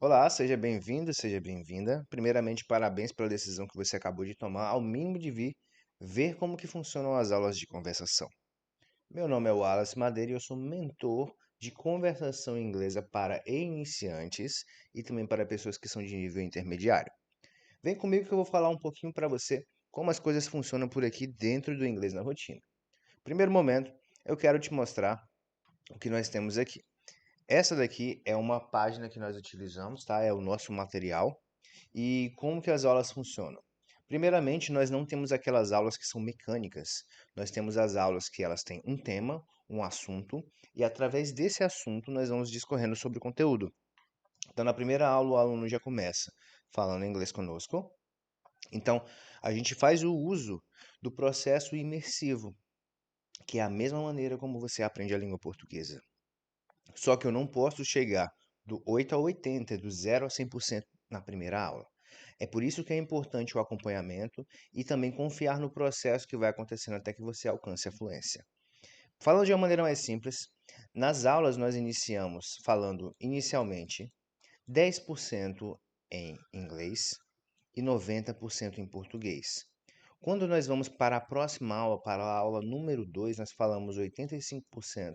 Olá, seja bem-vindo, seja bem-vinda. Primeiramente, parabéns pela decisão que você acabou de tomar, ao mínimo de vir ver como que funcionam as aulas de conversação. Meu nome é Wallace Madeira e eu sou mentor de conversação inglesa para iniciantes e também para pessoas que são de nível intermediário. Vem comigo que eu vou falar um pouquinho para você como as coisas funcionam por aqui dentro do inglês na rotina. Primeiro momento, eu quero te mostrar o que nós temos aqui. Essa daqui é uma página que nós utilizamos, tá? É o nosso material. E como que as aulas funcionam? Primeiramente, nós não temos aquelas aulas que são mecânicas. Nós temos as aulas que elas têm um tema, um assunto, e através desse assunto nós vamos discorrendo sobre o conteúdo. Então, na primeira aula, o aluno já começa falando inglês conosco. Então, a gente faz o uso do processo imersivo, que é a mesma maneira como você aprende a língua portuguesa. Só que eu não posso chegar do 8 a 80, do 0 a 100% na primeira aula. É por isso que é importante o acompanhamento e também confiar no processo que vai acontecendo até que você alcance a fluência. Falando de uma maneira mais simples, nas aulas nós iniciamos falando inicialmente 10% em inglês e 90% em português. Quando nós vamos para a próxima aula, para a aula número 2, nós falamos 85%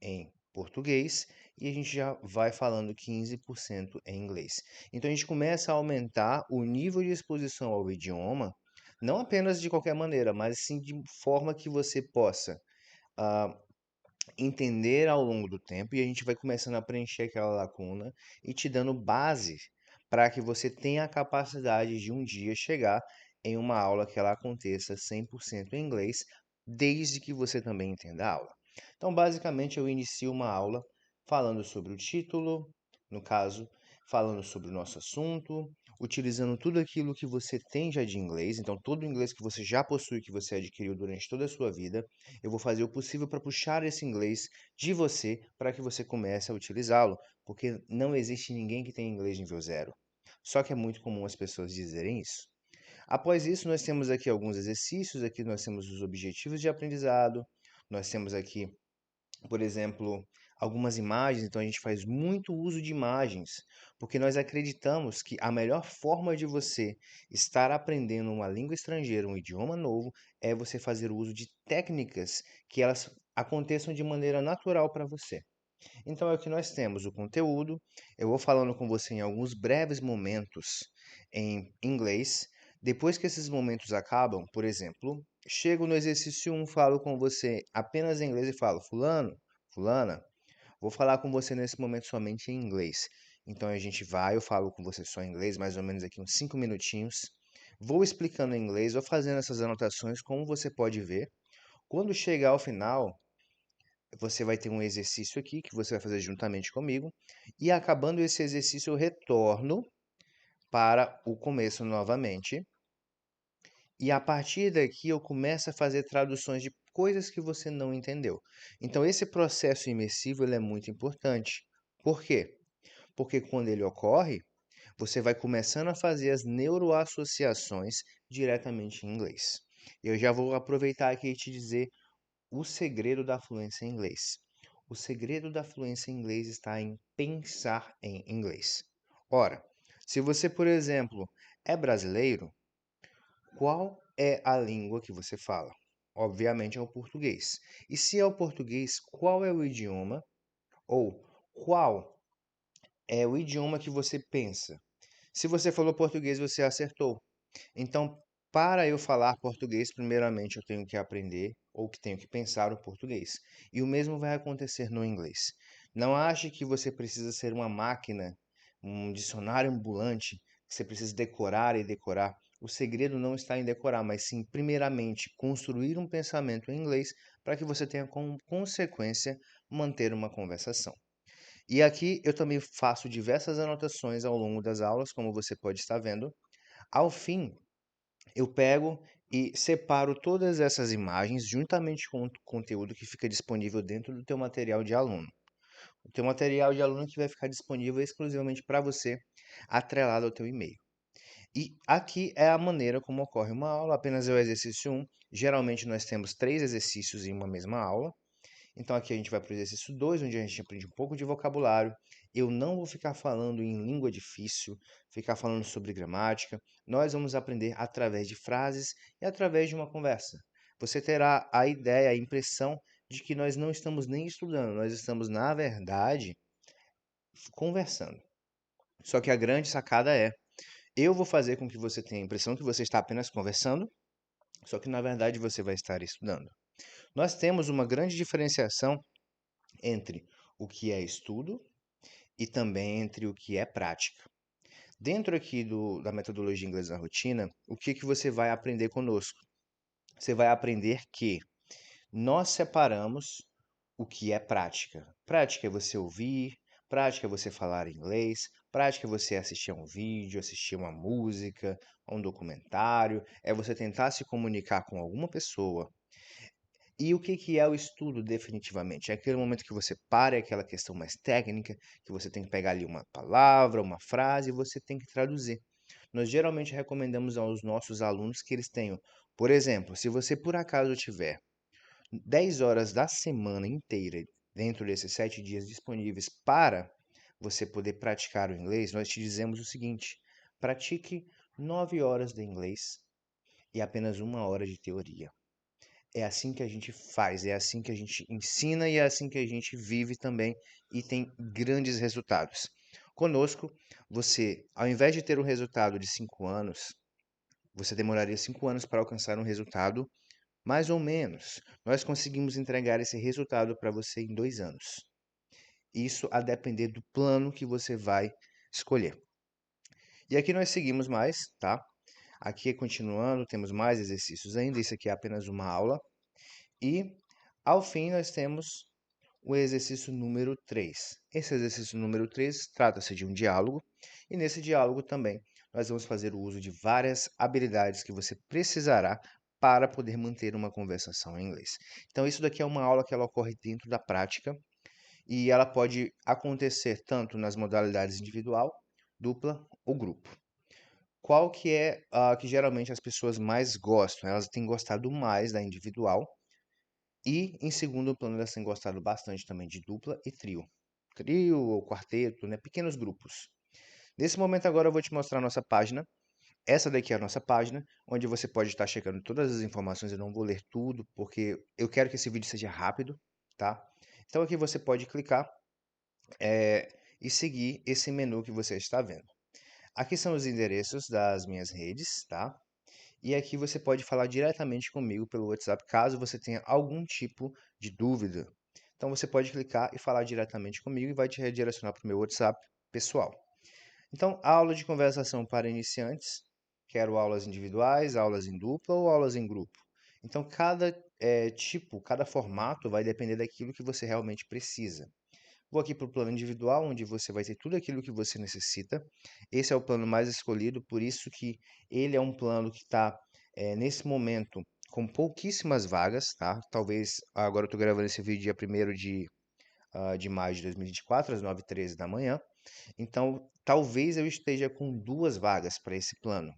em português e a gente já vai falando 15% em inglês. Então a gente começa a aumentar o nível de exposição ao idioma, não apenas de qualquer maneira, mas sim de forma que você possa ah, entender ao longo do tempo e a gente vai começando a preencher aquela lacuna e te dando base para que você tenha a capacidade de um dia chegar em uma aula que ela aconteça 100% em inglês, desde que você também entenda a aula. Então, basicamente, eu inicio uma aula falando sobre o título, no caso, falando sobre o nosso assunto, utilizando tudo aquilo que você tem já de inglês, então todo o inglês que você já possui, que você adquiriu durante toda a sua vida, eu vou fazer o possível para puxar esse inglês de você para que você comece a utilizá-lo, porque não existe ninguém que tenha inglês nível zero. Só que é muito comum as pessoas dizerem isso. Após isso, nós temos aqui alguns exercícios, aqui nós temos os objetivos de aprendizado, nós temos aqui, por exemplo, algumas imagens, então a gente faz muito uso de imagens, porque nós acreditamos que a melhor forma de você estar aprendendo uma língua estrangeira, um idioma novo, é você fazer uso de técnicas que elas aconteçam de maneira natural para você. Então é o que nós temos, o conteúdo. Eu vou falando com você em alguns breves momentos em inglês. Depois que esses momentos acabam, por exemplo, chego no exercício 1, falo com você apenas em inglês e falo: Fulano, Fulana, vou falar com você nesse momento somente em inglês. Então a gente vai, eu falo com você só em inglês, mais ou menos aqui uns 5 minutinhos. Vou explicando em inglês, vou fazendo essas anotações, como você pode ver. Quando chegar ao final, você vai ter um exercício aqui que você vai fazer juntamente comigo. E acabando esse exercício, eu retorno para o começo novamente. E a partir daqui eu começo a fazer traduções de coisas que você não entendeu. Então esse processo imersivo ele é muito importante. Por quê? Porque quando ele ocorre, você vai começando a fazer as neuroassociações diretamente em inglês. Eu já vou aproveitar aqui e te dizer o segredo da fluência em inglês. O segredo da fluência em inglês está em pensar em inglês. Ora, se você, por exemplo, é brasileiro, qual é a língua que você fala? Obviamente é o português. E se é o português, qual é o idioma ou qual é o idioma que você pensa? Se você falou português, você acertou. Então, para eu falar português, primeiramente eu tenho que aprender ou que tenho que pensar o português. E o mesmo vai acontecer no inglês. Não ache que você precisa ser uma máquina, um dicionário ambulante, que você precisa decorar e decorar. O segredo não está em decorar, mas sim, primeiramente, construir um pensamento em inglês para que você tenha como consequência manter uma conversação. E aqui eu também faço diversas anotações ao longo das aulas, como você pode estar vendo. Ao fim, eu pego e separo todas essas imagens juntamente com o conteúdo que fica disponível dentro do teu material de aluno. O teu material de aluno que vai ficar disponível exclusivamente para você, atrelado ao teu e-mail. E aqui é a maneira como ocorre uma aula, apenas é o exercício 1. Geralmente nós temos 3 exercícios em uma mesma aula. Então aqui a gente vai para o exercício 2, onde a gente aprende um pouco de vocabulário. Eu não vou ficar falando em língua difícil, ficar falando sobre gramática. Nós vamos aprender através de frases e através de uma conversa. Você terá a ideia, a impressão de que nós não estamos nem estudando, nós estamos, na verdade, conversando. Só que a grande sacada é, eu vou fazer com que você tenha a impressão que você está apenas conversando, só que na verdade você vai estar estudando. Nós temos uma grande diferenciação entre o que é estudo e também entre o que é prática. Dentro aqui da metodologia inglesa na rotina, o que você vai aprender conosco? Você vai aprender que nós separamos o que é prática. Prática é você ouvir, prática é você falar inglês, prática é você assistir a um vídeo, assistir uma música, a um documentário, é você tentar se comunicar com alguma pessoa. E o que é o estudo definitivamente? É aquele momento que você para, é aquela questão mais técnica, que você tem que pegar ali uma palavra, uma frase e você tem que traduzir. Nós geralmente recomendamos aos nossos alunos que eles tenham, por exemplo, se você por acaso tiver 10 horas da semana inteira dentro desses 7 dias disponíveis para você poder praticar o inglês, nós te dizemos o seguinte: pratique 9 horas de inglês e apenas 1 hora de teoria. É assim que a gente faz, é assim que a gente ensina e é assim que a gente vive também e tem grandes resultados. Conosco, você, ao invés de ter um resultado de 5 anos, você demoraria 5 anos para alcançar um resultado mais ou menos. Nós conseguimos entregar esse resultado para você em 2 anos. Isso a depender do plano que você vai escolher. E aqui nós seguimos mais, tá? Aqui continuando, temos mais exercícios ainda. Isso aqui é apenas uma aula. E ao fim nós temos o exercício número 3. Esse exercício número 3 trata-se de um diálogo, e nesse diálogo também nós vamos fazer o uso de várias habilidades que você precisará para poder manter uma conversação em inglês. Então isso daqui é uma aula que ela ocorre dentro da prática e ela pode acontecer tanto nas modalidades individual, dupla ou grupo. Qual que é a que geralmente as pessoas mais gostam? Elas têm gostado mais da individual, e, em segundo plano, elas têm gostado bastante também de dupla e trio. Trio ou quarteto, né? Pequenos grupos. Nesse momento agora eu vou te mostrar a nossa página. Essa daqui é a nossa página, onde você pode estar checando todas as informações. Eu não vou ler tudo, porque eu quero que esse vídeo seja rápido, tá? Então aqui você pode clicar e seguir esse menu que você está vendo. Aqui são os endereços das minhas redes, tá? E aqui você pode falar diretamente comigo pelo WhatsApp, caso você tenha algum tipo de dúvida. Então você pode clicar e falar diretamente comigo e vai te redirecionar para o meu WhatsApp pessoal. Então, aula de conversação para iniciantes, quero aulas individuais, aulas em dupla ou aulas em grupo. Então, cada tipo, cada formato vai depender daquilo que você realmente precisa. Vou aqui para o plano individual, onde você vai ter tudo aquilo que você necessita. Esse é o plano mais escolhido, por isso que ele é um plano que está, nesse momento, com pouquíssimas vagas, tá? Talvez, agora eu estou gravando esse vídeo dia 1º de maio de 2024, às 9h13 da manhã. Então, talvez eu esteja com 2 vagas para esse plano,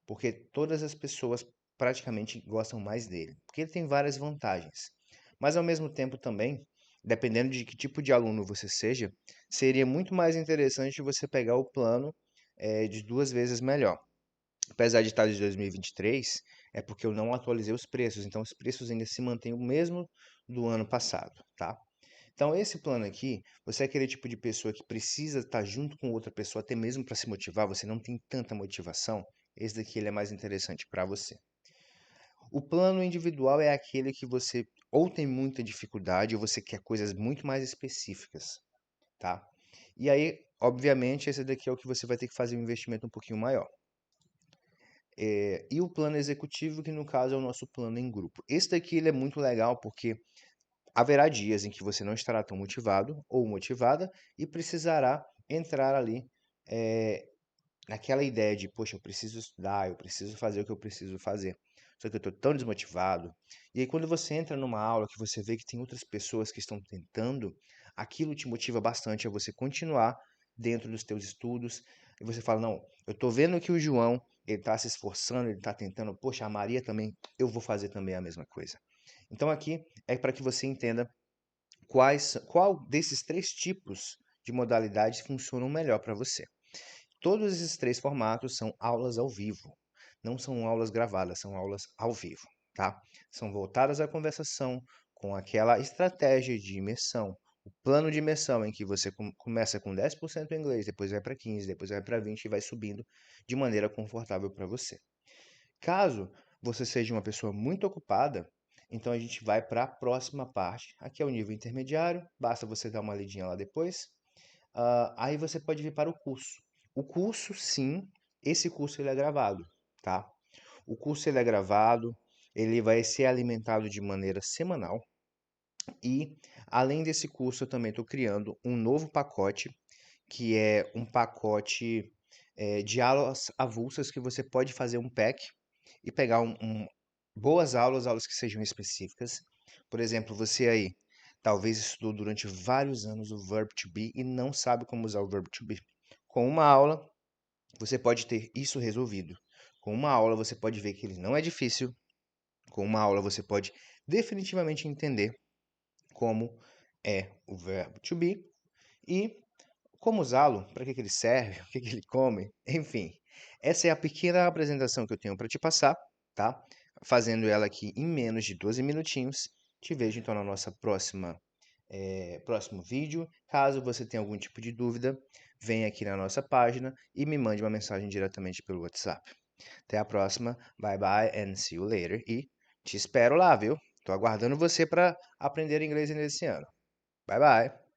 porque todas as pessoas praticamente gostam mais dele, porque ele tem várias vantagens. Mas ao mesmo tempo também, dependendo de que tipo de aluno você seja, seria muito mais interessante você pegar o plano de 2 vezes melhor. Apesar de estar de 2023, é porque eu não atualizei os preços, então os preços ainda se mantêm o mesmo do ano passado, tá? Então, esse plano aqui, você é aquele tipo de pessoa que precisa estar junto com outra pessoa, até mesmo para se motivar, você não tem tanta motivação, esse daqui ele é mais interessante para você. O plano individual é aquele que você ou tem muita dificuldade ou você quer coisas muito mais específicas, tá? E aí, obviamente, esse daqui é o que você vai ter que fazer um investimento um pouquinho maior. E o plano executivo, que no caso é o nosso plano em grupo. Esse daqui ele é muito legal porque haverá dias em que você não estará tão motivado ou motivada e precisará entrar ali naquela ideia de, poxa, eu preciso estudar, eu preciso fazer o que eu preciso fazer. Só que eu estou tão desmotivado. E aí, quando você entra numa aula que você vê que tem outras pessoas que estão tentando, aquilo te motiva bastante a você continuar dentro dos teus estudos. E você fala, não, eu estou vendo que o João, ele está se esforçando, ele está tentando, poxa, a Maria também, eu vou fazer também a mesma coisa. Então aqui é para que você entenda qual desses 3 tipos de modalidades funcionam melhor para você. Todos esses 3 formatos são aulas ao vivo, não são aulas gravadas, são aulas ao vivo, tá? São voltadas à conversação com aquela estratégia de imersão, o plano de imersão em que você começa com 10% em inglês, depois vai para 15, depois vai para 20 e vai subindo de maneira confortável para você. Caso você seja uma pessoa muito ocupada, então a gente vai para a próxima parte. Aqui é o nível intermediário, basta você dar uma lidinha lá depois. Aí você pode vir para o curso. O curso, sim, esse curso ele é gravado, tá? O curso ele é gravado, ele vai ser alimentado de maneira semanal e, além desse curso, eu também estou criando um novo pacote, que é um pacote de aulas avulsas que você pode fazer um pack e pegar boas aulas, aulas que sejam específicas. Por exemplo, você aí talvez estudou durante vários anos o verb to be e não sabe como usar o verb to be. Com uma aula, você pode ter isso resolvido. Com uma aula, você pode ver que ele não é difícil. Com uma aula, você pode definitivamente entender como é o verbo to be e como usá-lo, para que ele serve, o que ele come, enfim. Essa é a pequena apresentação que eu tenho para te passar, tá? Fazendo ela aqui em menos de 12 minutinhos. Te vejo então na nossa próximo vídeo. Caso você tenha algum tipo de dúvida, venha aqui na nossa página e me mande uma mensagem diretamente pelo WhatsApp. Até a próxima. Bye bye and see you later. E te espero lá, viu? Tô aguardando você para aprender inglês nesse ano. Bye bye.